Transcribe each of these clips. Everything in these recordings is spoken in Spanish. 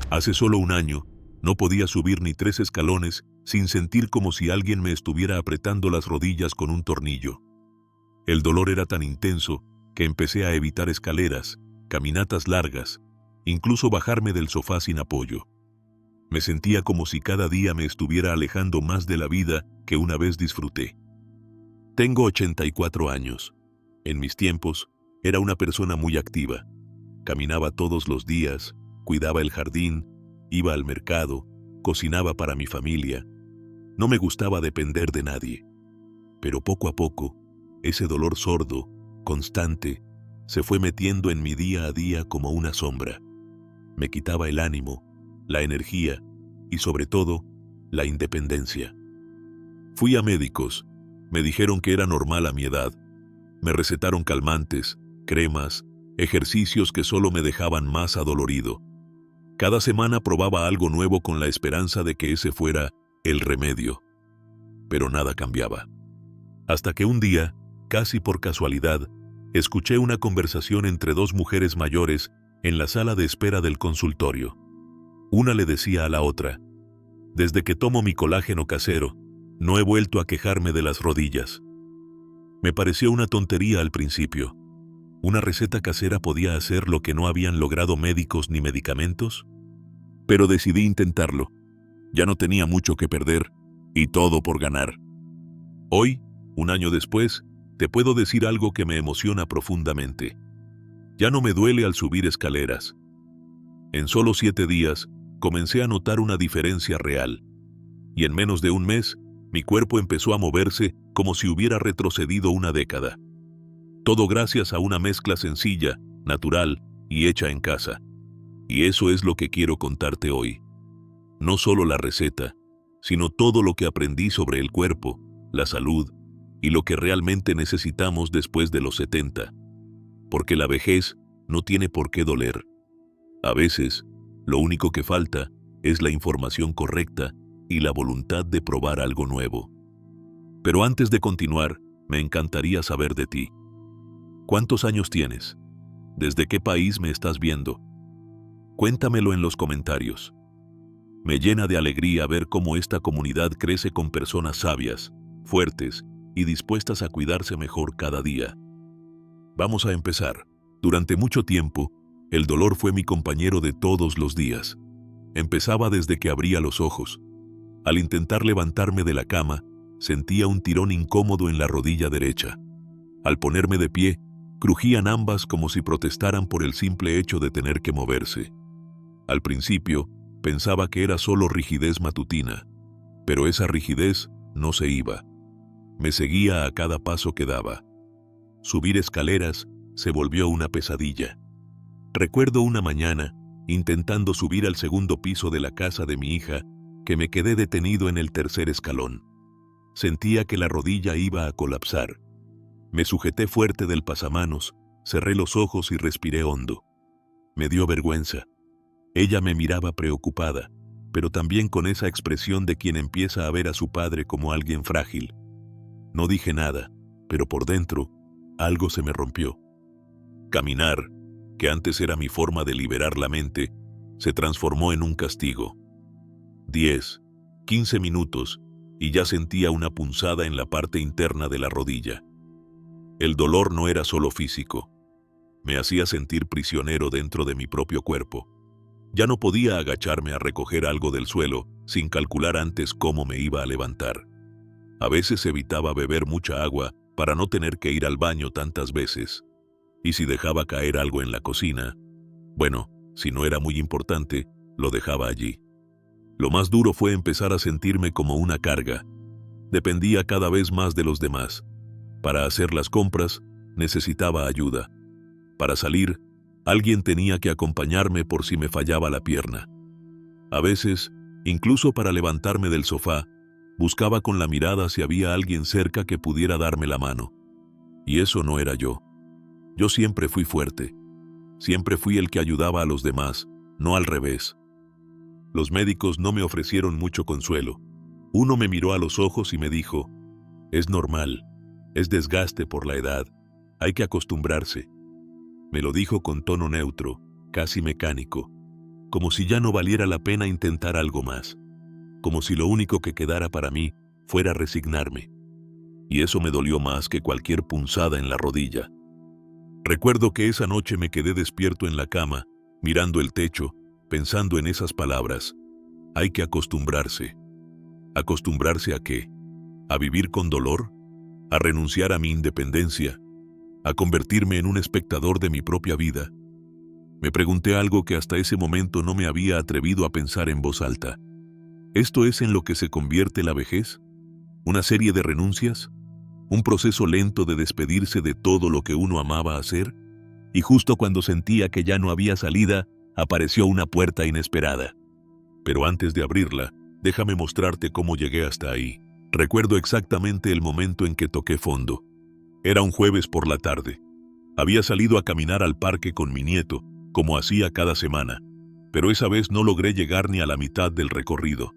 Hace solo un año, no podía subir ni 3 escalones sin sentir como si alguien me estuviera apretando las rodillas con un tornillo. El dolor era tan intenso que empecé a evitar escaleras, caminatas largas, incluso bajarme del sofá sin apoyo. Me sentía como si cada día me estuviera alejando más de la vida que una vez disfruté. Tengo 84 años. En mis tiempos, era una persona muy activa. Caminaba todos los días, cuidaba el jardín, iba al mercado, cocinaba para mi familia. No me gustaba depender de nadie. Pero poco a poco, ese dolor sordo, constante, se fue metiendo en mi día a día como una sombra. Me quitaba el ánimo, la energía y sobre todo, la independencia. Fui a médicos, me dijeron que era normal a mi edad. Me recetaron calmantes, cremas, ejercicios que solo me dejaban más adolorido. Cada semana probaba algo nuevo con la esperanza de que ese fuera el remedio. Pero nada cambiaba. Hasta que un día, casi por casualidad, escuché una conversación entre dos mujeres mayores en la sala de espera del consultorio. Una le decía a la otra: «Desde que tomo mi colágeno casero, no he vuelto a quejarme de las rodillas». Me pareció una tontería al principio. ¿Una receta casera podía hacer lo que no habían logrado médicos ni medicamentos? Pero decidí intentarlo. Ya no tenía mucho que perder y todo por ganar. Hoy, un año después, te puedo decir algo que me emociona profundamente. Ya no me duele al subir escaleras. En solo 7 días, comencé a notar una diferencia real. Y en menos de un mes, mi cuerpo empezó a moverse como si hubiera retrocedido una década. Todo gracias a una mezcla sencilla, natural y hecha en casa. Y eso es lo que quiero contarte hoy. No solo la receta, sino todo lo que aprendí sobre el cuerpo, la salud y lo que realmente necesitamos después de los 70. Porque la vejez no tiene por qué doler. A veces, lo único que falta es la información correcta y la voluntad de probar algo nuevo. Pero antes de continuar, me encantaría saber de ti. ¿Cuántos años tienes? ¿Desde qué país me estás viendo? Cuéntamelo en los comentarios. Me llena de alegría ver cómo esta comunidad crece con personas sabias, fuertes y dispuestas a cuidarse mejor cada día. Vamos a empezar. Durante mucho tiempo, el dolor fue mi compañero de todos los días. Empezaba desde que abría los ojos. Al intentar levantarme de la cama, sentía un tirón incómodo en la rodilla derecha. Al ponerme de pie, crujían ambas como si protestaran por el simple hecho de tener que moverse. Al principio, pensaba que era solo rigidez matutina, pero esa rigidez no se iba. Me seguía a cada paso que daba. Subir escaleras se volvió una pesadilla. Recuerdo una mañana, intentando subir al segundo piso de la casa de mi hija, que me quedé detenido en el 3er escalón. Sentía que la rodilla iba a colapsar. Me sujeté fuerte del pasamanos, cerré los ojos y respiré hondo. Me dio vergüenza. Ella me miraba preocupada, pero también con esa expresión de quien empieza a ver a su padre como alguien frágil. No dije nada, pero por dentro, algo se me rompió. Caminar, que antes era mi forma de liberar la mente, se transformó en un castigo. 10, 15 minutos, y ya sentía una punzada en la parte interna de la rodilla. El dolor no era solo físico. Me hacía sentir prisionero dentro de mi propio cuerpo. Ya no podía agacharme a recoger algo del suelo sin calcular antes cómo me iba a levantar. A veces evitaba beber mucha agua para no tener que ir al baño tantas veces. Y si dejaba caer algo en la cocina, bueno, si no era muy importante, lo dejaba allí. Lo más duro fue empezar a sentirme como una carga. Dependía cada vez más de los demás. Para hacer las compras, necesitaba ayuda. Para salir, alguien tenía que acompañarme por si me fallaba la pierna. A veces, incluso para levantarme del sofá, buscaba con la mirada si había alguien cerca que pudiera darme la mano. Y eso no era yo. Yo siempre fui fuerte. Siempre fui el que ayudaba a los demás, no al revés. Los médicos no me ofrecieron mucho consuelo. Uno me miró a los ojos y me dijo: «Es normal, es desgaste por la edad, hay que acostumbrarse». Me lo dijo con tono neutro, casi mecánico. como si ya no valiera la pena intentar algo más, como si lo único que quedara para mí fuera resignarme. Y eso me dolió más que cualquier punzada en la rodilla. Recuerdo que esa noche me quedé despierto en la cama, mirando el techo, pensando en esas palabras. Hay que acostumbrarse. ¿Acostumbrarse a qué? ¿A vivir con dolor? ¿A renunciar a mi independencia? ¿A convertirme en un espectador de mi propia vida? Me pregunté algo que hasta ese momento no me había atrevido a pensar en voz alta. ¿Esto es en lo que se convierte la vejez? ¿Una serie de renuncias? ¿Un proceso lento de despedirse de todo lo que uno amaba hacer? Y justo cuando sentía que ya no había salida, apareció una puerta inesperada. Pero antes de abrirla, déjame mostrarte cómo llegué hasta ahí. Recuerdo exactamente el momento en que toqué fondo. Era un jueves por la tarde. Había salido a caminar al parque con mi nieto, como hacía cada semana, pero esa vez no logré llegar ni a la mitad del recorrido.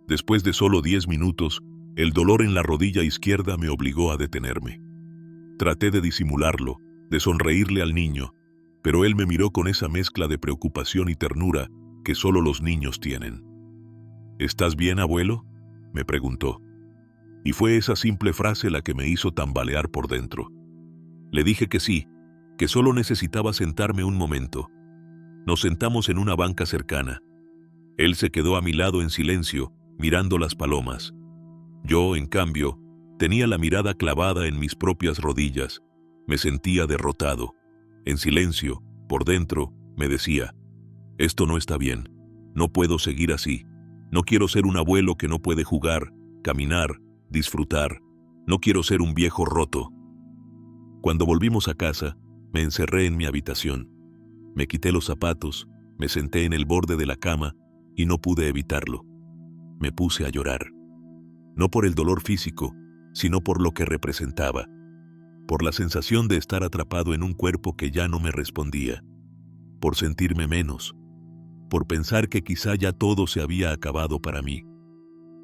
Después de solo 10 minutos, el dolor en la rodilla izquierda me obligó a detenerme. Traté de disimularlo, de sonreírle al niño, pero él me miró con esa mezcla de preocupación y ternura que solo los niños tienen. ¿Estás bien, abuelo?, me preguntó. Y fue esa simple frase la que me hizo tambalear por dentro. Le dije que sí, que solo necesitaba sentarme un momento. Nos sentamos en una banca cercana. Él se quedó a mi lado en silencio, mirando las palomas. Yo, en cambio, tenía la mirada clavada en mis propias rodillas. Me sentía derrotado. En silencio, por dentro, me decía, esto no está bien, no puedo seguir así. No quiero ser un abuelo que no puede jugar, caminar, disfrutar. No quiero ser un viejo roto. Cuando volvimos a casa, me encerré en mi habitación. Me quité los zapatos, me senté en el borde de la cama y no pude evitarlo. Me puse a llorar. No por el dolor físico, sino por lo que representaba. Por la sensación de estar atrapado en un cuerpo que ya no me respondía. Por sentirme menos. Por pensar que quizá ya todo se había acabado para mí.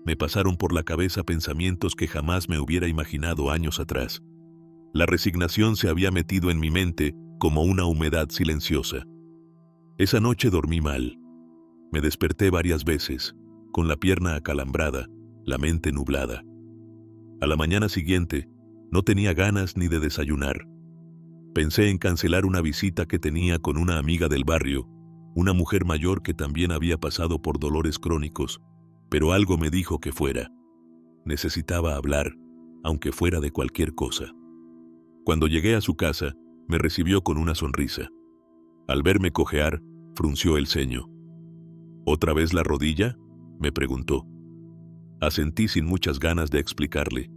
Me pasaron por la cabeza pensamientos que jamás me hubiera imaginado años atrás. La resignación se había metido en mi mente como una humedad silenciosa. Esa noche dormí mal. Me desperté varias veces, con la pierna acalambrada, la mente nublada. A la mañana siguiente, no tenía ganas ni de desayunar. Pensé en cancelar una visita que tenía con una amiga del barrio, una mujer mayor que también había pasado por dolores crónicos, pero algo me dijo que fuera. Necesitaba hablar, aunque fuera de cualquier cosa. Cuando llegué a su casa, me recibió con una sonrisa. Al verme cojear, frunció el ceño. ¿Otra vez la rodilla?, me preguntó. Asentí sin muchas ganas de explicarle.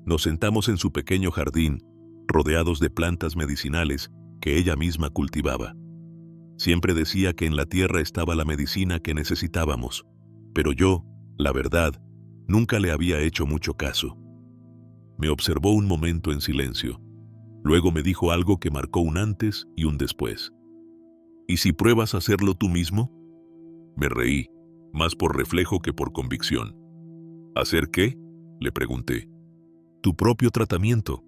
Nos sentamos en su pequeño jardín, rodeados de plantas medicinales que ella misma cultivaba. Siempre decía que en la tierra estaba la medicina que necesitábamos, pero yo, la verdad, nunca le había hecho mucho caso. Me observó un momento en silencio. Luego me dijo algo que marcó un antes y un después. ¿Y si pruebas a hacerlo tú mismo? Me reí, más por reflejo que por convicción. ¿Hacer qué?, le pregunté. Tu propio tratamiento.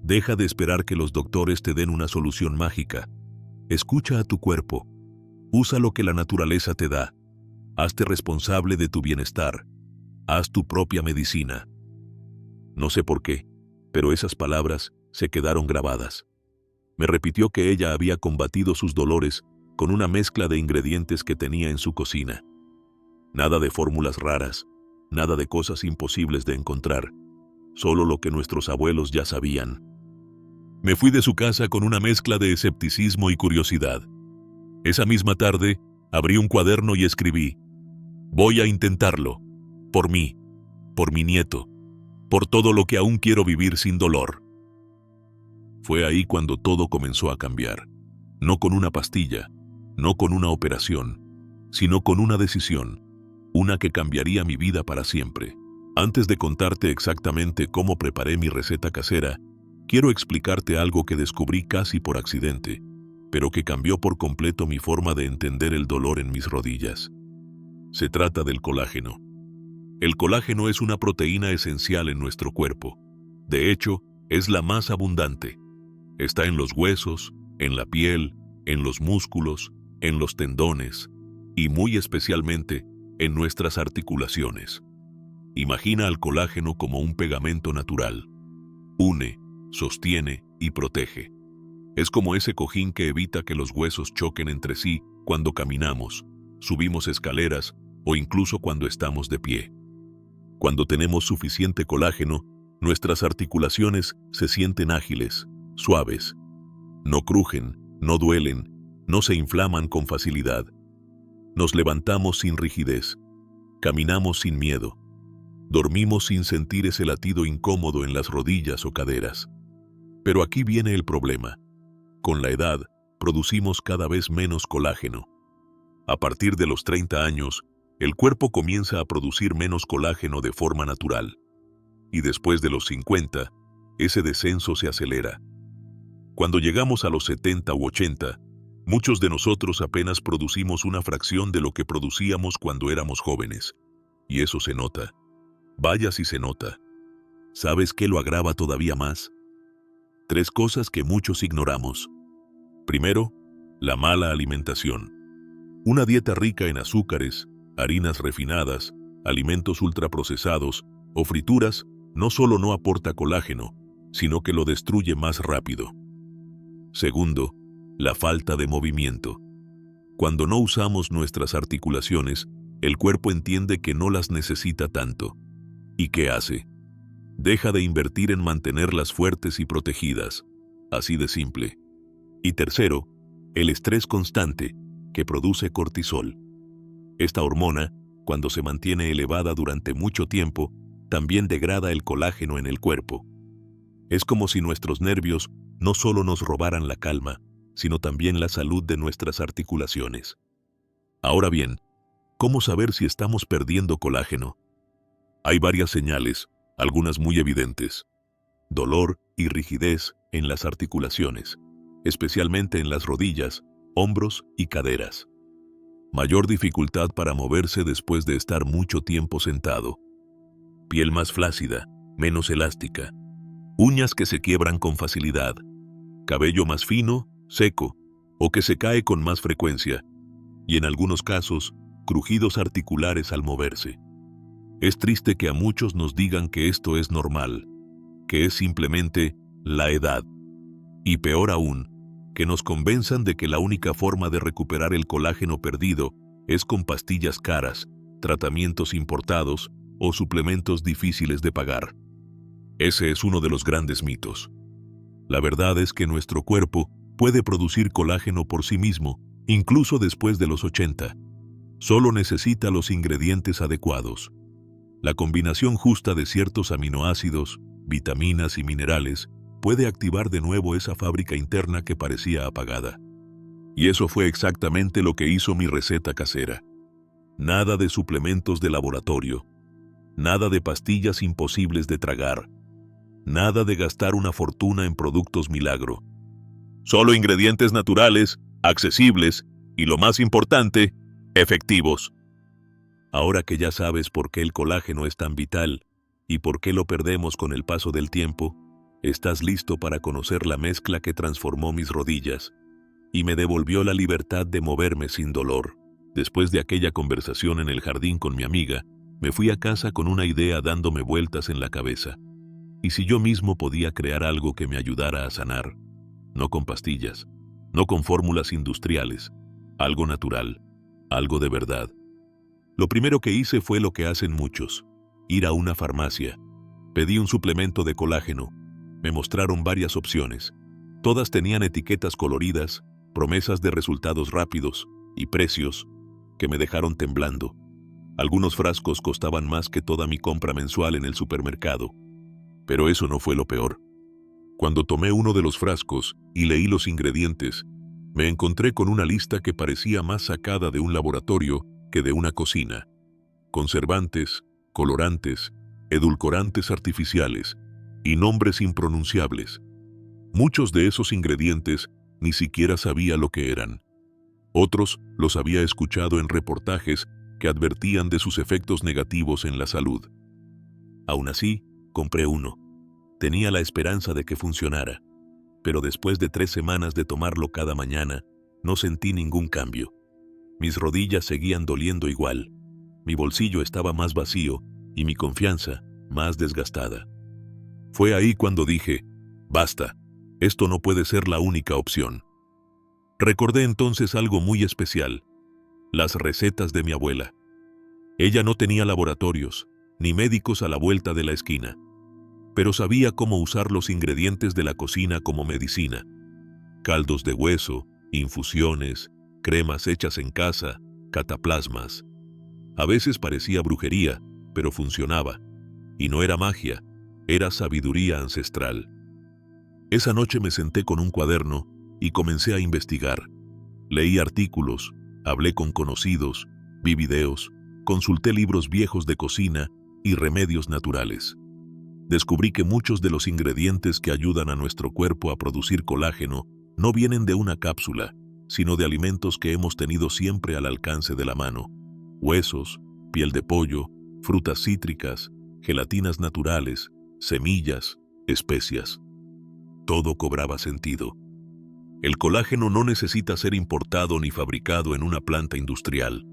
Deja de esperar que los doctores te den una solución mágica. Escucha a tu cuerpo. Usa lo que la naturaleza te da. Hazte responsable de tu bienestar. Haz tu propia medicina. No sé por qué, pero esas palabras se quedaron grabadas. Me repitió que ella había combatido sus dolores con una mezcla de ingredientes que tenía en su cocina. Nada de fórmulas raras, nada de cosas imposibles de encontrar, solo lo que nuestros abuelos ya sabían. Me fui de su casa con una mezcla de escepticismo y curiosidad. Esa misma tarde, abrí un cuaderno y escribí: voy a intentarlo, por mí, por mi nieto, por todo lo que aún quiero vivir sin dolor. Fue ahí cuando todo comenzó a cambiar, no con una pastilla, no con una operación, sino con una decisión, una que cambiaría mi vida para siempre. Antes de contarte exactamente cómo preparé mi receta casera, quiero explicarte algo que descubrí casi por accidente, pero que cambió por completo mi forma de entender el dolor en mis rodillas. Se trata del colágeno. El colágeno es una proteína esencial en nuestro cuerpo. De hecho, es la más abundante. Está en los huesos, en la piel, en los músculos, en los tendones y muy especialmente en nuestras articulaciones. Imagina al colágeno como un pegamento natural. Une, sostiene y protege. Es como ese cojín que evita que los huesos choquen entre sí cuando caminamos, subimos escaleras o incluso cuando estamos de pie. Cuando tenemos suficiente colágeno, nuestras articulaciones se sienten ágiles, suaves. No crujen, no duelen, no se inflaman con facilidad. Nos levantamos sin rigidez, caminamos sin miedo, dormimos sin sentir ese latido incómodo en las rodillas o caderas. Pero aquí viene el problema. Con la edad, producimos cada vez menos colágeno. A partir de los 30 años, el cuerpo comienza a producir menos colágeno de forma natural. Y después de los 50, ese descenso se acelera. Cuando llegamos a los 70 u 80, muchos de nosotros apenas producimos una fracción de lo que producíamos cuando éramos jóvenes. Y eso se nota. Vaya si se nota. ¿Sabes qué lo agrava todavía más? 3 cosas que muchos ignoramos. Primero, la mala alimentación. Una dieta rica en azúcares, harinas refinadas, alimentos ultraprocesados o frituras no solo no aporta colágeno, sino que lo destruye más rápido. Segundo, la falta de movimiento. Cuando no usamos nuestras articulaciones, el cuerpo entiende que no las necesita tanto. ¿Y qué hace? Deja de invertir en mantenerlas fuertes y protegidas. Así de simple. Y tercero, el estrés constante, que produce cortisol. Esta hormona, cuando se mantiene elevada durante mucho tiempo, también degrada el colágeno en el cuerpo. Es como si nuestros nervios no solo nos robaran la calma, sino también la salud de nuestras articulaciones. Ahora bien, ¿cómo saber si estamos perdiendo colágeno? Hay varias señales, algunas muy evidentes. Dolor y rigidez en las articulaciones, especialmente en las rodillas, hombros y caderas. Mayor dificultad para moverse después de estar mucho tiempo sentado. Piel más flácida, menos elástica. Uñas que se quiebran con facilidad. Cabello más fino, seco, o que se cae con más frecuencia. Y en algunos casos, crujidos articulares al moverse. Es triste que a muchos nos digan que esto es normal, que es simplemente la edad. Y peor aún, que nos convenzan de que la única forma de recuperar el colágeno perdido es con pastillas caras, tratamientos importados o suplementos difíciles de pagar. Ese es uno de los grandes mitos. La verdad es que nuestro cuerpo puede producir colágeno por sí mismo, incluso después de los 80. Solo necesita los ingredientes adecuados. La combinación justa de ciertos aminoácidos, vitaminas y minerales puede activar de nuevo esa fábrica interna que parecía apagada. Y eso fue exactamente lo que hizo mi receta casera. Nada de suplementos de laboratorio. Nada de pastillas imposibles de tragar. Nada de gastar una fortuna en productos milagro. Solo ingredientes naturales, accesibles y, lo más importante, efectivos. Ahora que ya sabes por qué el colágeno es tan vital y por qué lo perdemos con el paso del tiempo, estás listo para conocer la mezcla que transformó mis rodillas y me devolvió la libertad de moverme sin dolor. Después de aquella conversación en el jardín con mi amiga, me fui a casa con una idea dándome vueltas en la cabeza. ¿Y si yo mismo podía crear algo que me ayudara a sanar? No con pastillas, no con fórmulas industriales, algo natural, algo de verdad. Lo primero que hice fue lo que hacen muchos, ir a una farmacia. Pedí un suplemento de colágeno. Me mostraron varias opciones. Todas tenían etiquetas coloridas, promesas de resultados rápidos y precios que me dejaron temblando. Algunos frascos costaban más que toda mi compra mensual en el supermercado. Pero eso no fue lo peor. Cuando tomé uno de los frascos y leí los ingredientes, me encontré con una lista que parecía más sacada de un laboratorio que de una cocina. Conservantes, colorantes, edulcorantes artificiales y nombres impronunciables. Muchos de esos ingredientes ni siquiera sabía lo que eran. Otros los había escuchado en reportajes que advertían de sus efectos negativos en la salud. Aún así, compré uno. Tenía la esperanza de que funcionara, pero después de 3 semanas de tomarlo cada mañana, No sentí ningún cambio. Mis rodillas seguían doliendo igual. Mi bolsillo estaba más vacío y mi confianza más desgastada. Fue ahí cuando dije, basta, esto no puede ser la única opción. Recordé entonces algo muy especial, las recetas de mi abuela. Ella no tenía laboratorios, ni médicos a la vuelta de la esquina, pero sabía cómo usar los ingredientes de la cocina como medicina. Caldos de hueso, infusiones, cremas hechas en casa, cataplasmas. A veces parecía brujería, pero funcionaba. Y no era magia, era sabiduría ancestral. Esa noche me senté con un cuaderno y comencé a investigar. Leí artículos, hablé con conocidos, vi videos, consulté libros viejos de cocina y remedios naturales. Descubrí que muchos de los ingredientes que ayudan a nuestro cuerpo a producir colágeno no vienen de una cápsula, sino de alimentos que hemos tenido siempre al alcance de la mano. Huesos, piel de pollo, frutas cítricas, gelatinas naturales, semillas, especias. Todo cobraba sentido. El colágeno no necesita ser importado ni fabricado en una planta industrial.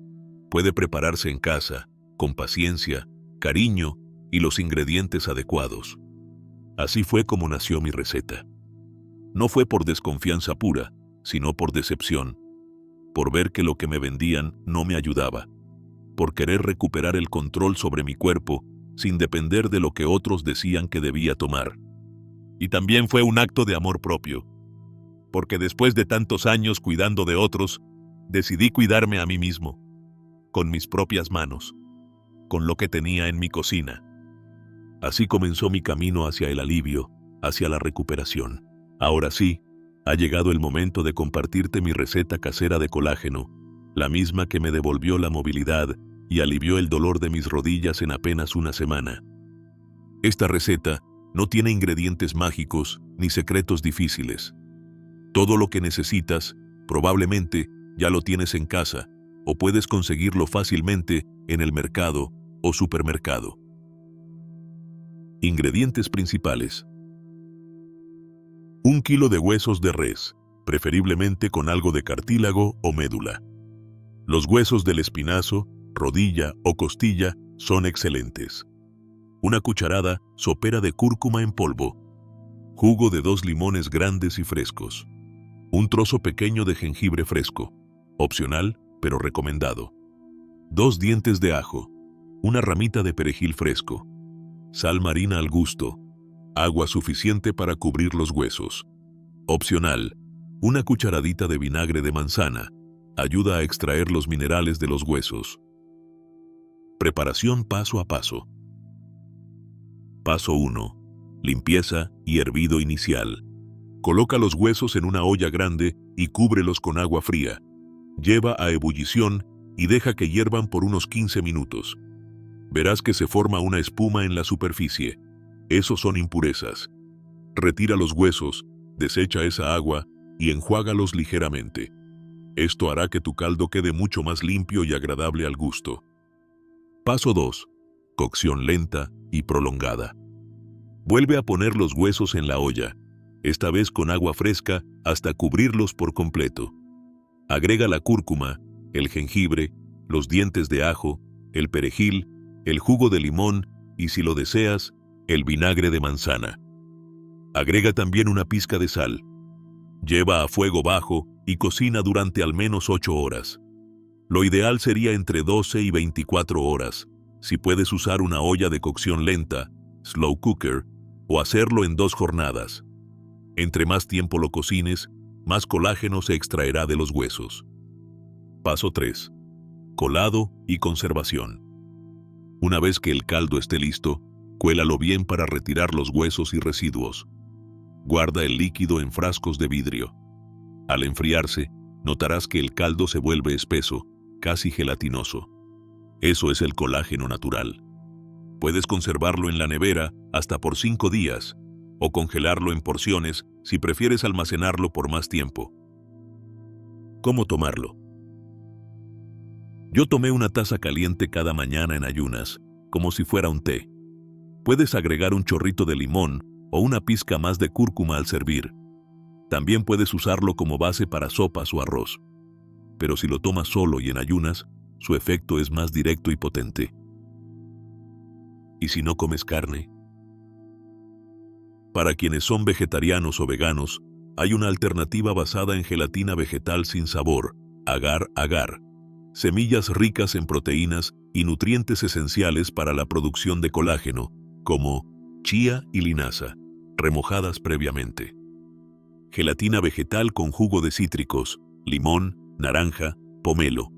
Puede prepararse en casa, con paciencia, cariño y los ingredientes adecuados. Así fue como nació mi receta. No fue por desconfianza pura, sino por decepción, por ver que lo que me vendían no me ayudaba, por querer recuperar el control sobre mi cuerpo sin depender de lo que otros decían que debía tomar. Y también fue un acto de amor propio, porque después de tantos años cuidando de otros, decidí cuidarme a mí mismo, con mis propias manos, con lo que tenía en mi cocina. Así comenzó mi camino hacia el alivio, hacia la recuperación. Ahora sí, ha llegado el momento de compartirte mi receta casera de colágeno, la misma que me devolvió la movilidad y alivió el dolor de mis rodillas en apenas una semana. Esta receta no tiene ingredientes mágicos ni secretos difíciles. Todo lo que necesitas, probablemente, ya lo tienes en casa, o puedes conseguirlo fácilmente en el mercado o supermercado. Ingredientes principales. 1 kilo de huesos de res, preferiblemente con algo de cartílago o médula. Los huesos del espinazo, rodilla o costilla son excelentes. Una cucharada sopera de cúrcuma en polvo. Jugo de 2 limones grandes y frescos. Un trozo pequeño de jengibre fresco. Opcional, pero recomendado. 2 dientes de ajo. Una ramita de perejil fresco. Sal marina al gusto. Agua suficiente para cubrir los huesos. Opcional, una cucharadita de vinagre de manzana. Ayuda a extraer los minerales de los huesos. Preparación paso a paso. Paso 1. Limpieza y hervido inicial. Coloca los huesos en una olla grande y cúbrelos con agua fría. Lleva a ebullición y deja que hiervan por unos 15 minutos. Verás que se forma una espuma en la superficie. Esos son impurezas. Retira los huesos, desecha esa agua y enjuágalos ligeramente. Esto hará que tu caldo quede mucho más limpio y agradable al gusto. Paso 2. Cocción lenta y prolongada. Vuelve a poner los huesos en la olla, esta vez con agua fresca hasta cubrirlos por completo. Agrega la cúrcuma, el jengibre, los dientes de ajo, el perejil, el jugo de limón y, si lo deseas, el vinagre de manzana. Agrega también una pizca de sal. Lleva a fuego bajo y cocina durante al menos 8 horas. Lo ideal sería entre 12 y 24 horas, si puedes usar una olla de cocción lenta, slow cooker, o hacerlo en 2 jornadas. Entre más tiempo lo cocines, más colágeno se extraerá de los huesos. Paso 3. Colado y conservación. Una vez que el caldo esté listo, cuélalo bien para retirar los huesos y residuos. Guarda el líquido en frascos de vidrio. Al enfriarse, notarás que el caldo se vuelve espeso, casi gelatinoso. Eso es el colágeno natural. Puedes conservarlo en la nevera hasta por 5 días, o congelarlo en porciones si prefieres almacenarlo por más tiempo. ¿Cómo tomarlo? Yo tomé una taza caliente cada mañana en ayunas, como si fuera un té. Puedes agregar un chorrito de limón o una pizca más de cúrcuma al servir. También puedes usarlo como base para sopas o arroz. Pero si lo tomas solo y en ayunas, su efecto es más directo y potente. ¿Y si no comes carne? Para quienes son vegetarianos o veganos, hay una alternativa basada en gelatina vegetal sin sabor, agar-agar, semillas ricas en proteínas y nutrientes esenciales para la producción de colágeno, como chía y linaza, remojadas previamente. Gelatina vegetal con jugo de cítricos, limón, naranja, pomelo.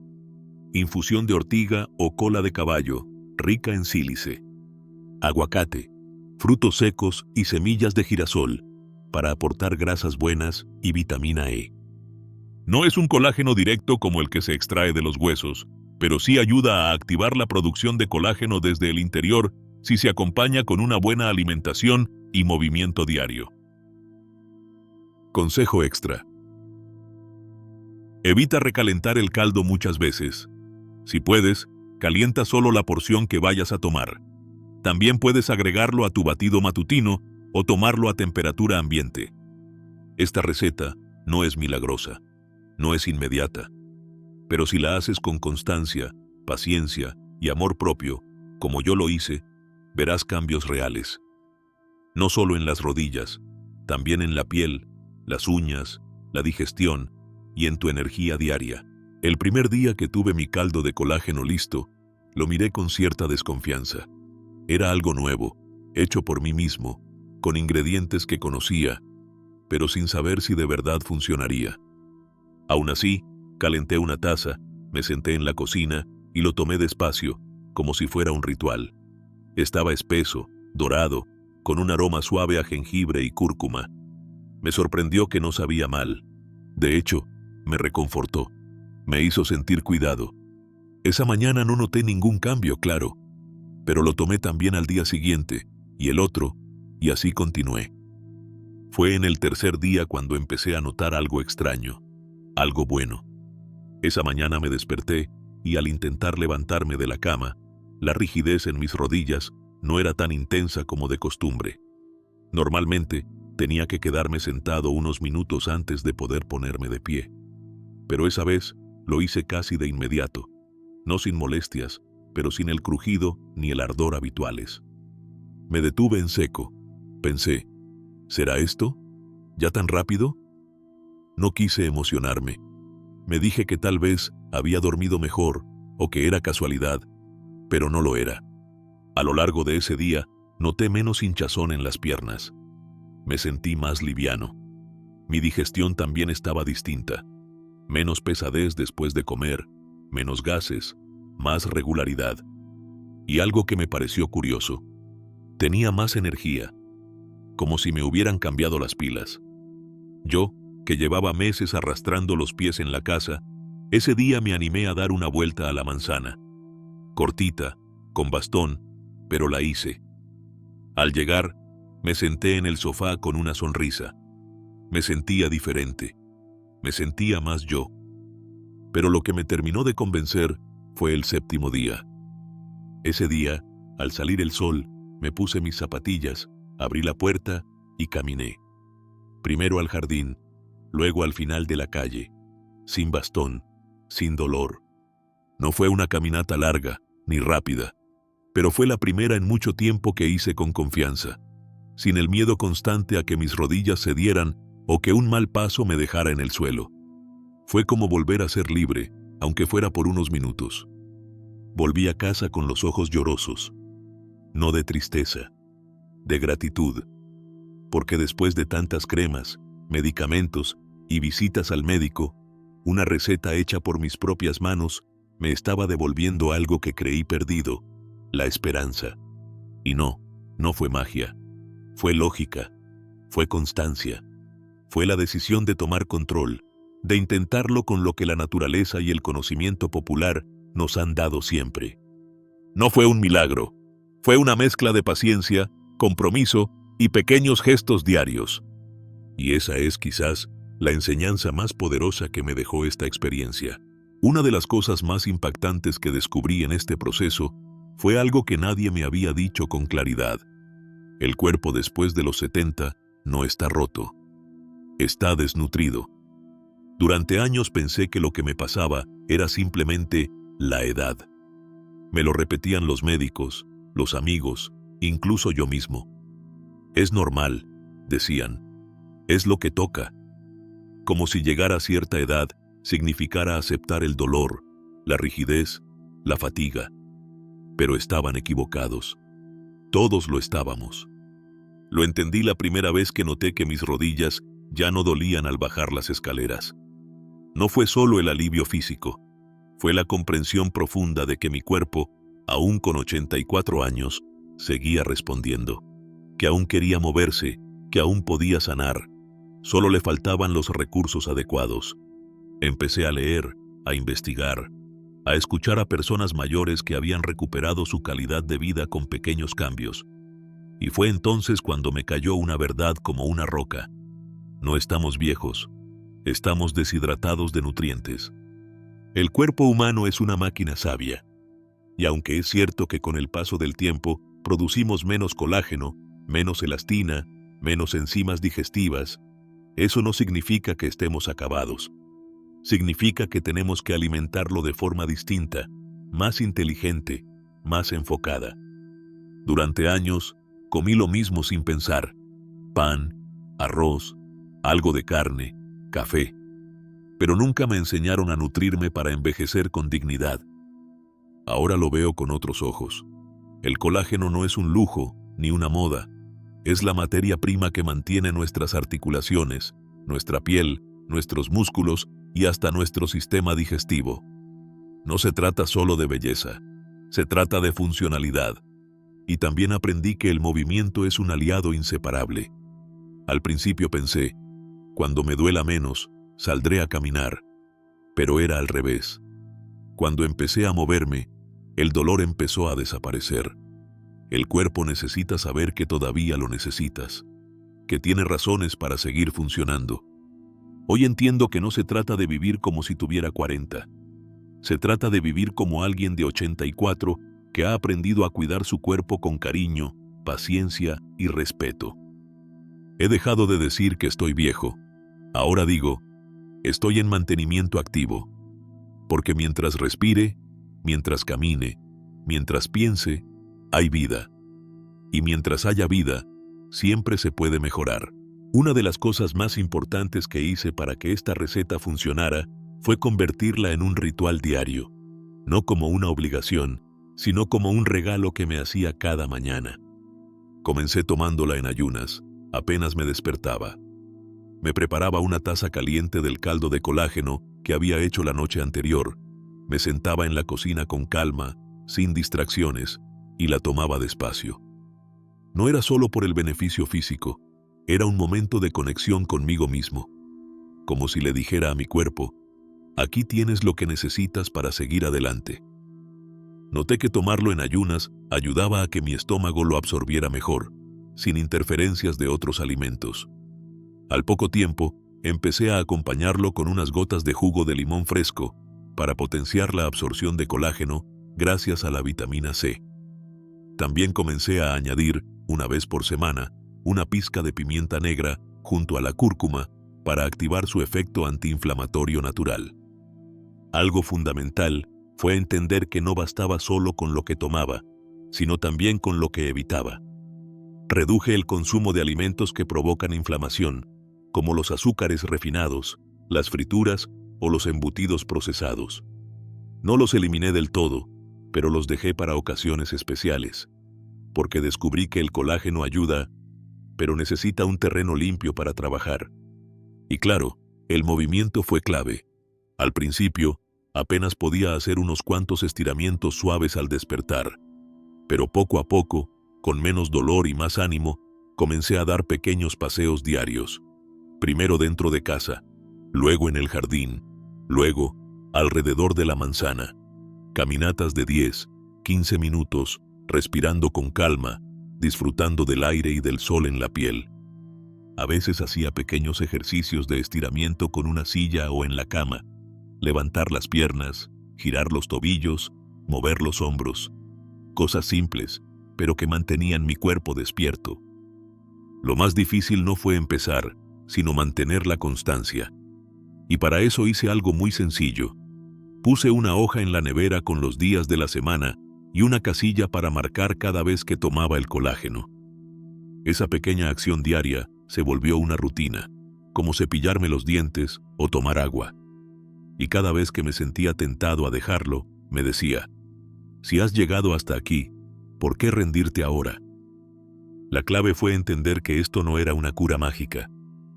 Infusión de ortiga o cola de caballo, rica en sílice. Aguacate, frutos secos y semillas de girasol, para aportar grasas buenas y vitamina E. No es un colágeno directo como el que se extrae de los huesos, pero sí ayuda a activar la producción de colágeno desde el interior si se acompaña con una buena alimentación y movimiento diario. Consejo extra. Evita recalentar el caldo muchas veces. Si puedes, calienta solo la porción que vayas a tomar. También puedes agregarlo a tu batido matutino o tomarlo a temperatura ambiente. Esta receta no es milagrosa, no es inmediata, pero si la haces con constancia, paciencia y amor propio, como yo lo hice, verás cambios reales. No solo en las rodillas, también en la piel, las uñas, la digestión y en tu energía diaria. El primer día que tuve mi caldo de colágeno listo, lo miré con cierta desconfianza. Era algo nuevo, hecho por mí mismo, con ingredientes que conocía, pero sin saber si de verdad funcionaría. Aún así, calenté una taza, me senté en la cocina y lo tomé despacio, como si fuera un ritual. Estaba espeso, dorado, con un aroma suave a jengibre y cúrcuma. Me sorprendió que no sabía mal. De hecho, me reconfortó. Me hizo sentir cuidado. Esa mañana no noté ningún cambio, claro, pero lo tomé también al día siguiente, y el otro, y así continué. Fue en el tercer día cuando empecé a notar algo extraño, algo bueno. Esa mañana me desperté, y al intentar levantarme de la cama, la rigidez en mis rodillas no era tan intensa como de costumbre. Normalmente, tenía que quedarme sentado unos minutos antes de poder ponerme de pie. Pero esa vez, lo hice casi de inmediato, no sin molestias, pero sin el crujido ni el ardor habituales. Me detuve en seco. Pensé, ¿será esto? ¿Ya tan rápido? No quise emocionarme. Me dije que tal vez había dormido mejor o que era casualidad, pero no lo era. A lo largo de ese día, noté menos hinchazón en las piernas. Me sentí más liviano. Mi digestión también estaba distinta. Menos pesadez después de comer, menos gases, más regularidad. Y algo que me pareció curioso, tenía más energía, como si me hubieran cambiado las pilas. Yo, que llevaba meses arrastrando los pies en la casa, ese día me animé a dar una vuelta a la manzana. Cortita, con bastón, pero la hice. Al llegar, me senté en el sofá con una sonrisa. Me sentía diferente. Me sentía más yo. Pero lo que me terminó de convencer fue el séptimo día. Ese día, al salir el sol, me puse mis zapatillas, abrí la puerta y caminé. Primero al jardín, luego al final de la calle, sin bastón, sin dolor. No fue una caminata larga, ni rápida, pero fue la primera en mucho tiempo que hice con confianza, sin el miedo constante a que mis rodillas cedieran o que un mal paso me dejara en el suelo. Fue como volver a ser libre, aunque fuera por unos minutos. Volví a casa con los ojos llorosos, no de tristeza, de gratitud, porque después de tantas cremas, medicamentos y visitas al médico, una receta hecha por mis propias manos me estaba devolviendo algo que creí perdido, la esperanza. Y no fue magia, fue lógica, fue constancia, fue la decisión de tomar control, de intentarlo con lo que la naturaleza y el conocimiento popular nos han dado siempre. No fue un milagro, fue una mezcla de paciencia, compromiso y pequeños gestos diarios. Y esa es quizás la enseñanza más poderosa que me dejó esta experiencia. Una de las cosas más impactantes que descubrí en este proceso fue algo que nadie me había dicho con claridad. El cuerpo después de los 70 no está roto. Está desnutrido. Durante años pensé que lo que me pasaba era simplemente la edad. Me lo repetían los médicos, los amigos, incluso yo mismo. Es normal, decían. Es lo que toca. Como si llegar a cierta edad significara aceptar el dolor, la rigidez, la fatiga. Pero estaban equivocados. Todos lo estábamos. Lo entendí la primera vez que noté que mis rodillas ya no dolían al bajar las escaleras. No fue solo el alivio físico, fue la comprensión profunda de que mi cuerpo, aún con 84 años, seguía respondiendo, que aún quería moverse, que aún podía sanar. Solo le faltaban los recursos adecuados. Empecé a leer, a investigar, a escuchar a personas mayores que habían recuperado su calidad de vida con pequeños cambios. Y fue entonces cuando me cayó una verdad como una roca. No estamos viejos, estamos deshidratados de nutrientes. El cuerpo humano es una máquina sabia. Y aunque es cierto que con el paso del tiempo producimos menos colágeno, menos elastina, menos enzimas digestivas, eso no significa que estemos acabados. Significa que tenemos que alimentarlo de forma distinta, más inteligente, más enfocada. Durante años, comí lo mismo sin pensar. Pan, arroz, algo de carne, café. Pero nunca me enseñaron a nutrirme para envejecer con dignidad. Ahora lo veo con otros ojos. El colágeno no es un lujo ni una moda. Es la materia prima que mantiene nuestras articulaciones, nuestra piel, nuestros músculos y hasta nuestro sistema digestivo. No se trata solo de belleza, se trata de funcionalidad. Y también aprendí que el movimiento es un aliado inseparable. Al principio pensé, cuando me duela menos, saldré a caminar. Pero era al revés. Cuando empecé a moverme, el dolor empezó a desaparecer. El cuerpo necesita saber que todavía lo necesitas, que tiene razones para seguir funcionando. Hoy entiendo que no se trata de vivir como si tuviera 40. Se trata de vivir como alguien de 84 que ha aprendido a cuidar su cuerpo con cariño, paciencia y respeto. He dejado de decir que estoy viejo. Ahora digo, estoy en mantenimiento activo. Porque mientras respire, mientras camine, mientras piense, hay vida. Y mientras haya vida, siempre se puede mejorar. Una de las cosas más importantes que hice para que esta receta funcionara fue convertirla en un ritual diario, no como una obligación, sino como un regalo que me hacía cada mañana. Comencé tomándola en ayunas, apenas me despertaba. Me preparaba una taza caliente del caldo de colágeno que había hecho la noche anterior. Me sentaba en la cocina con calma, sin distracciones, y la tomaba despacio. No era solo por el beneficio físico, era un momento de conexión conmigo mismo. Como si le dijera a mi cuerpo, aquí tienes lo que necesitas para seguir adelante. Noté que tomarlo en ayunas ayudaba a que mi estómago lo absorbiera mejor, sin interferencias de otros alimentos. Al poco tiempo, empecé a acompañarlo con unas gotas de jugo de limón fresco para potenciar la absorción de colágeno gracias a la vitamina C. También comencé a añadir, una vez por semana, una pizca de pimienta negra junto a la cúrcuma para activar su efecto antiinflamatorio natural. Algo fundamental fue entender que no bastaba solo con lo que tomaba, sino también con lo que evitaba. Reduje el consumo de alimentos que provocan inflamación, como los azúcares refinados, las frituras o los embutidos procesados. No los eliminé del todo, pero los dejé para ocasiones especiales, porque descubrí que el colágeno ayuda, pero necesita un terreno limpio para trabajar. Y claro, el movimiento fue clave. Al principio, apenas podía hacer unos cuantos estiramientos suaves al despertar, pero poco a poco, con menos dolor y más ánimo, comencé a dar pequeños paseos diarios. Primero dentro de casa, luego en el jardín, luego alrededor de la manzana. Caminatas de 10, 15 minutos, respirando con calma, disfrutando del aire y del sol en la piel. A veces hacía pequeños ejercicios de estiramiento con una silla o en la cama, levantar las piernas, girar los tobillos, mover los hombros. Cosas simples, pero que mantenían mi cuerpo despierto. Lo más difícil no fue empezar, sino mantener la constancia. Y para eso hice algo muy sencillo. Puse una hoja en la nevera con los días de la semana y una casilla para marcar cada vez que tomaba el colágeno. Esa pequeña acción diaria se volvió una rutina, como cepillarme los dientes o tomar agua. Y cada vez que me sentía tentado a dejarlo, me decía, si has llegado hasta aquí, ¿por qué rendirte ahora? La clave fue entender que esto no era una cura mágica,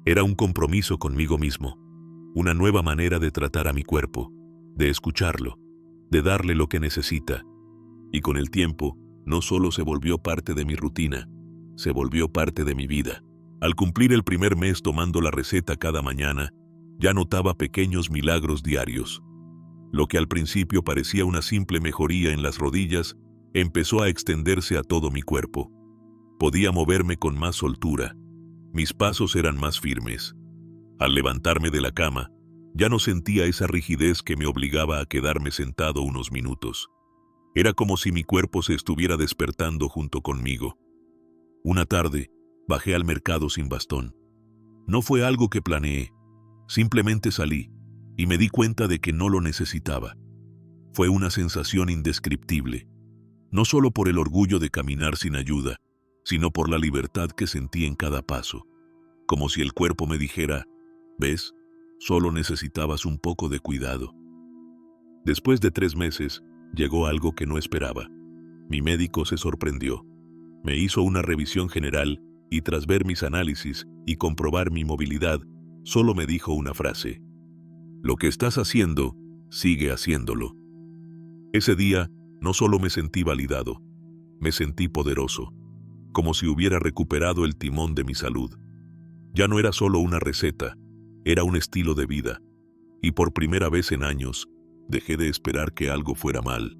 era un compromiso conmigo mismo, una nueva manera de tratar a mi cuerpo, de escucharlo, de darle lo que necesita. Y con el tiempo, no solo se volvió parte de mi rutina, se volvió parte de mi vida. Al cumplir el primer mes tomando la receta cada mañana, ya notaba pequeños milagros diarios. Lo que al principio parecía una simple mejoría en las rodillas, empezó a extenderse a todo mi cuerpo. Podía moverme con más soltura. Mis pasos eran más firmes. Al levantarme de la cama, ya no sentía esa rigidez que me obligaba a quedarme sentado unos minutos. Era como si mi cuerpo se estuviera despertando junto conmigo. Una tarde, bajé al mercado sin bastón. No fue algo que planeé. Simplemente salí y me di cuenta de que no lo necesitaba. Fue una sensación indescriptible, no solo por el orgullo de caminar sin ayuda, sino por la libertad que sentí en cada paso, como si el cuerpo me dijera, ¿ves? Solo necesitabas un poco de cuidado. Después de 3 meses, llegó algo que no esperaba. Mi médico se sorprendió. Me hizo una revisión general y tras ver mis análisis y comprobar mi movilidad, solo me dijo una frase. Lo que estás haciendo, sigue haciéndolo. Ese día, no solo me sentí validado, me sentí poderoso, como si hubiera recuperado el timón de mi salud. Ya no era solo una receta, era un estilo de vida, y por primera vez en años, dejé de esperar que algo fuera mal.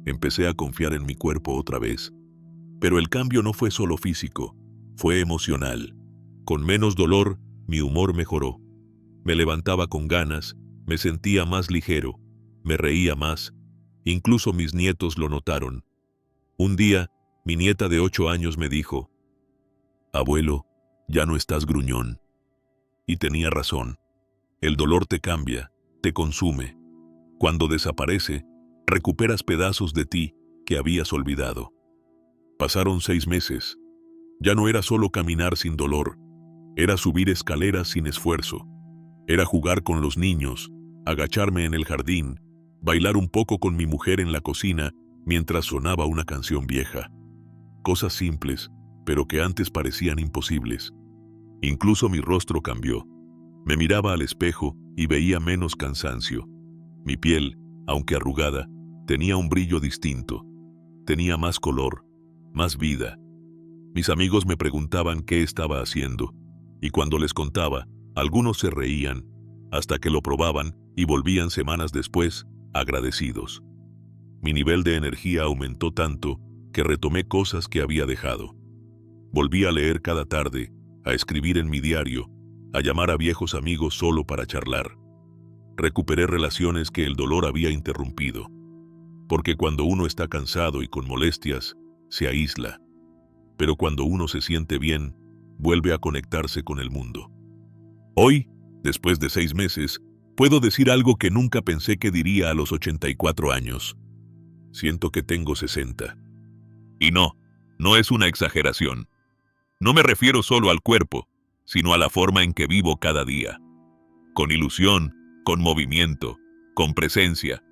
Empecé a confiar en mi cuerpo otra vez. Pero el cambio no fue solo físico, fue emocional. Con menos dolor, mi humor mejoró. Me levantaba con ganas, me sentía más ligero, me reía más. Incluso mis nietos lo notaron. Un día, mi nieta de 8 años me dijo, «Abuelo, ya no estás gruñón». Y tenía razón. El dolor te cambia, te consume. Cuando desaparece, recuperas pedazos de ti que habías olvidado. Pasaron 6 meses. Ya no era solo caminar sin dolor, era subir escaleras sin esfuerzo. Era jugar con los niños, agacharme en el jardín, bailar un poco con mi mujer en la cocina mientras sonaba una canción vieja. Cosas simples, pero que antes parecían imposibles. Incluso mi rostro cambió. Me miraba al espejo y veía menos cansancio. Mi piel, aunque arrugada, tenía un brillo distinto. Tenía más color, más vida. Mis amigos me preguntaban qué estaba haciendo, y cuando les contaba, algunos se reían, hasta que lo probaban y volvían semanas después, agradecidos. Mi nivel de energía aumentó tanto que retomé cosas que había dejado. Volví a leer cada tarde, a escribir en mi diario, a llamar a viejos amigos solo para charlar. Recuperé relaciones que el dolor había interrumpido. Porque cuando uno está cansado y con molestias, se aísla. Pero cuando uno se siente bien, vuelve a conectarse con el mundo. Hoy, después de 6 meses, puedo decir algo que nunca pensé que diría a los 84 años. Siento que tengo 60. Y no es una exageración. No me refiero solo al cuerpo, sino a la forma en que vivo cada día. Con ilusión, con movimiento, con presencia.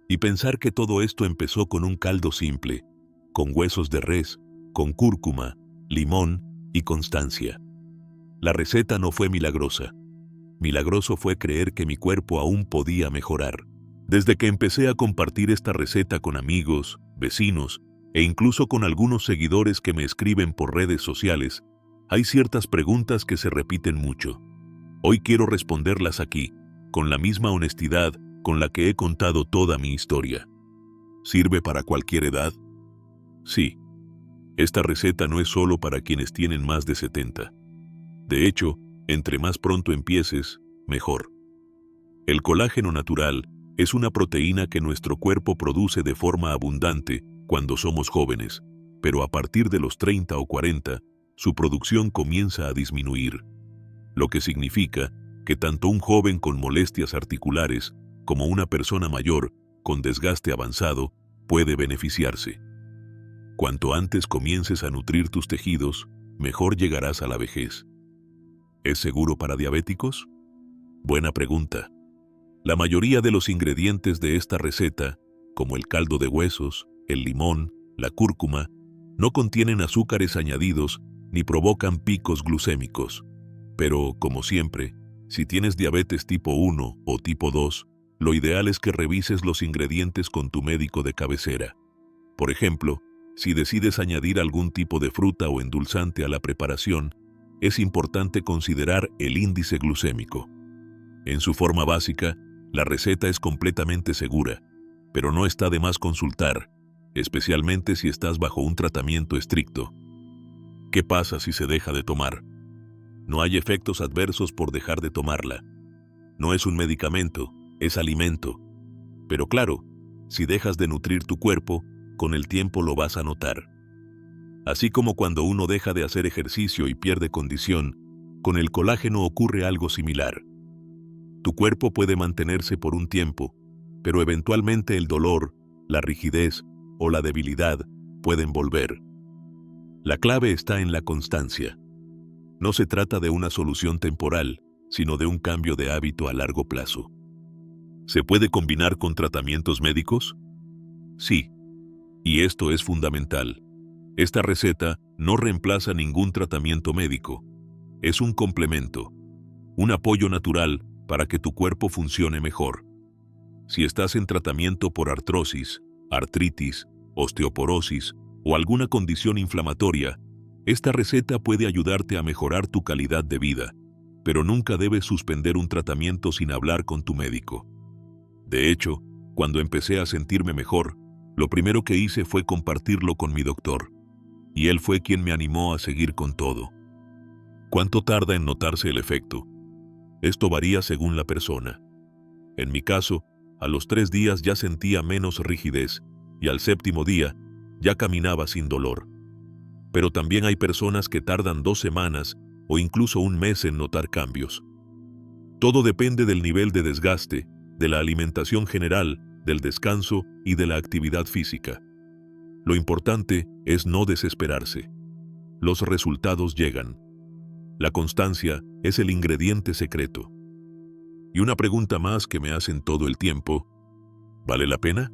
Y pensar que todo esto empezó con un caldo simple, con huesos de res, con cúrcuma, limón y constancia. La receta no fue milagrosa. Milagroso fue creer que mi cuerpo aún podía mejorar. Desde que empecé a compartir esta receta con amigos, vecinos e incluso con algunos seguidores que me escriben por redes sociales, hay ciertas preguntas que se repiten mucho. Hoy quiero responderlas aquí, con la misma honestidad con la que he contado toda mi historia. ¿Sirve para cualquier edad? Sí. Esta receta no es solo para quienes tienen más de 70. De hecho, entre más pronto empieces, mejor. El colágeno natural es una proteína que nuestro cuerpo produce de forma abundante cuando somos jóvenes, pero a partir de los 30 o 40, su producción comienza a disminuir. lo que significa que tanto un joven con molestias articulares como una persona mayor con desgaste avanzado puede beneficiarse. Cuanto antes comiences a nutrir tus tejidos, mejor llegarás a la vejez. ¿Es seguro para diabéticos? Buena pregunta. La mayoría de los ingredientes de esta receta, como el caldo de huesos, el limón, la cúrcuma, no contienen azúcares añadidos ni provocan picos glucémicos. Pero, como siempre, si tienes diabetes tipo 1 o tipo 2, lo ideal es que revises los ingredientes con tu médico de cabecera. Por ejemplo, si decides añadir algún tipo de fruta o endulzante a la preparación, es importante considerar el índice glucémico. En su forma básica, la receta es completamente segura, pero no está de más consultar, especialmente si estás bajo un tratamiento estricto. ¿Qué pasa si se deja de tomar? No hay efectos adversos por dejar de tomarla. No es un medicamento, es alimento. Pero claro, si dejas de nutrir tu cuerpo, con el tiempo lo vas a notar. Así como cuando uno deja de hacer ejercicio y pierde condición, con el colágeno ocurre algo similar. Tu cuerpo puede mantenerse por un tiempo, pero eventualmente el dolor, la rigidez o la debilidad pueden volver. La clave está en la constancia. No se trata de una solución temporal, sino de un cambio de hábito a largo plazo. ¿Se puede combinar con tratamientos médicos? Sí, y esto es fundamental. Esta receta no reemplaza ningún tratamiento médico. Es un complemento, un apoyo natural para que tu cuerpo funcione mejor. Si estás en tratamiento por artrosis, artritis, osteoporosis o alguna condición inflamatoria, esta receta puede ayudarte a mejorar tu calidad de vida, pero nunca debes suspender un tratamiento sin hablar con tu médico. De hecho, cuando empecé a sentirme mejor, lo primero que hice fue compartirlo con mi doctor, y él fue quien me animó a seguir con todo. ¿Cuánto tarda en notarse el efecto? Esto varía según la persona. En mi caso, a los 3 días ya sentía menos rigidez, y al 7º día ya caminaba sin dolor. Pero también hay personas que tardan 2 semanas o incluso un mes en notar cambios. Todo depende del nivel de desgaste, de la alimentación general, del descanso y de la actividad física. Lo importante es no desesperarse. Los resultados llegan. La constancia es el ingrediente secreto. Y una pregunta más que me hacen todo el tiempo: ¿vale la pena?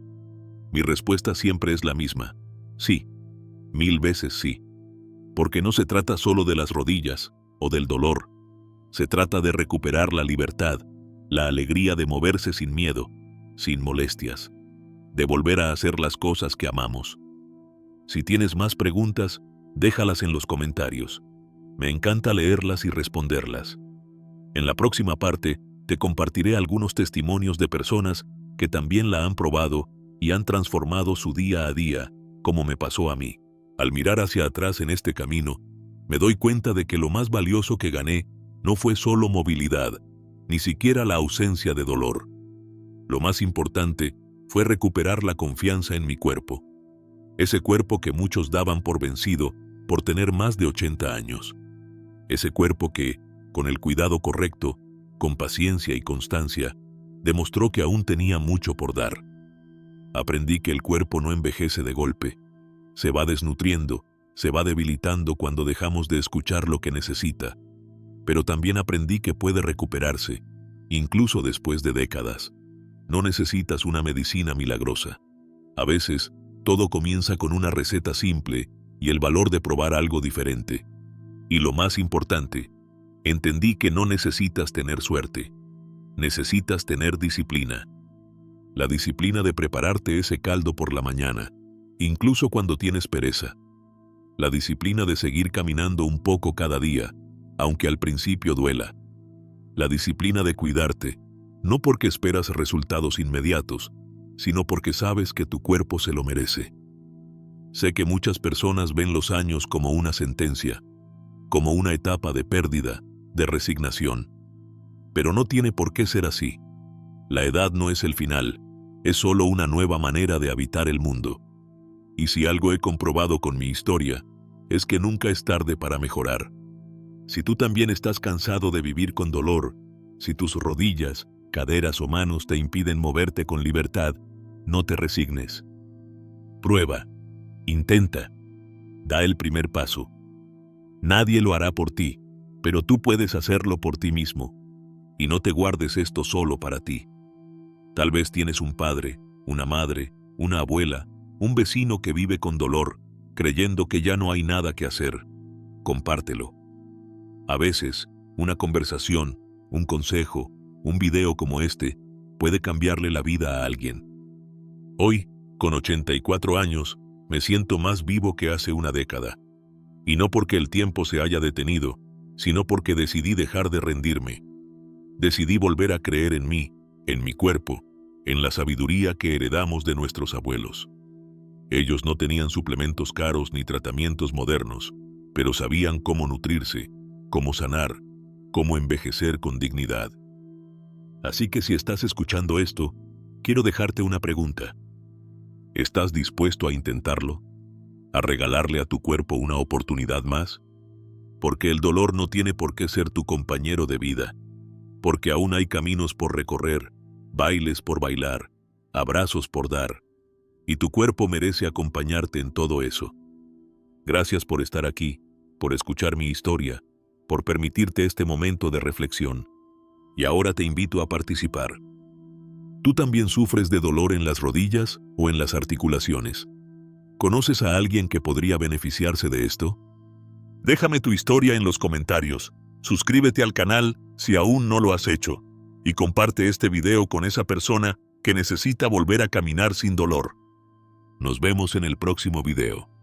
Mi respuesta siempre es la misma: sí, 1000 veces sí. Porque no se trata solo de las rodillas o del dolor. Se trata de recuperar la libertad, la alegría de moverse sin miedo, sin molestias, de volver a hacer las cosas que amamos. Si tienes más preguntas, déjalas en los comentarios. Me encanta leerlas y responderlas. En la próxima parte, te compartiré algunos testimonios de personas que también la han probado y han transformado su día a día, como me pasó a mí. Al mirar hacia atrás en este camino, me doy cuenta de que lo más valioso que gané no fue solo movilidad, ni siquiera la ausencia de dolor. Lo más importante fue recuperar la confianza en mi cuerpo. Ese cuerpo que muchos daban por vencido por tener más de 80 años. Ese cuerpo que, con el cuidado correcto, con paciencia y constancia, demostró que aún tenía mucho por dar. Aprendí que el cuerpo no envejece de golpe. Se va desnutriendo, se va debilitando cuando dejamos de escuchar lo que necesita. Pero también aprendí que puede recuperarse, incluso después de décadas. No necesitas una medicina milagrosa. A veces, todo comienza con una receta simple y el valor de probar algo diferente. Y lo más importante, entendí que no necesitas tener suerte. Necesitas tener disciplina. La disciplina de prepararte ese caldo por la mañana, incluso cuando tienes pereza. La disciplina de seguir caminando un poco cada día, aunque al principio duela. La disciplina de cuidarte, no porque esperas resultados inmediatos, sino porque sabes que tu cuerpo se lo merece. Sé que muchas personas ven los años como una sentencia, como una etapa de pérdida, de resignación. Pero no tiene por qué ser así. La edad no es el final, es solo una nueva manera de habitar el mundo. Y si algo he comprobado con mi historia, es que nunca es tarde para mejorar. Si tú también estás cansado de vivir con dolor, si tus rodillas, caderas o manos te impiden moverte con libertad, no te resignes. Prueba, intenta, da el primer paso. Nadie lo hará por ti, pero tú puedes hacerlo por ti mismo. Y no te guardes esto solo para ti. Tal vez tienes un padre, una madre, una abuela, un vecino que vive con dolor, creyendo que ya no hay nada que hacer. Compártelo. A veces, una conversación, un consejo, un video como este, puede cambiarle la vida a alguien. Hoy, con 84 años, me siento más vivo que hace una década. Y no porque el tiempo se haya detenido, sino porque decidí dejar de rendirme. Decidí volver a creer en mí, en mi cuerpo, en la sabiduría que heredamos de nuestros abuelos. Ellos no tenían suplementos caros ni tratamientos modernos, pero sabían cómo nutrirse, cómo sanar, cómo envejecer con dignidad. Así que si estás escuchando esto, quiero dejarte una pregunta. ¿Estás dispuesto a intentarlo? ¿A regalarle a tu cuerpo una oportunidad más? Porque el dolor no tiene por qué ser tu compañero de vida. Porque aún hay caminos por recorrer, bailes por bailar, abrazos por dar. Y tu cuerpo merece acompañarte en todo eso. Gracias por estar aquí, por escuchar mi historia, por permitirte este momento de reflexión. Y ahora te invito a participar. ¿Tú también sufres de dolor en las rodillas o en las articulaciones? ¿Conoces a alguien que podría beneficiarse de esto? Déjame tu historia en los comentarios. Suscríbete al canal si aún no lo has hecho. Y comparte este video con esa persona que necesita volver a caminar sin dolor. Nos vemos en el próximo video.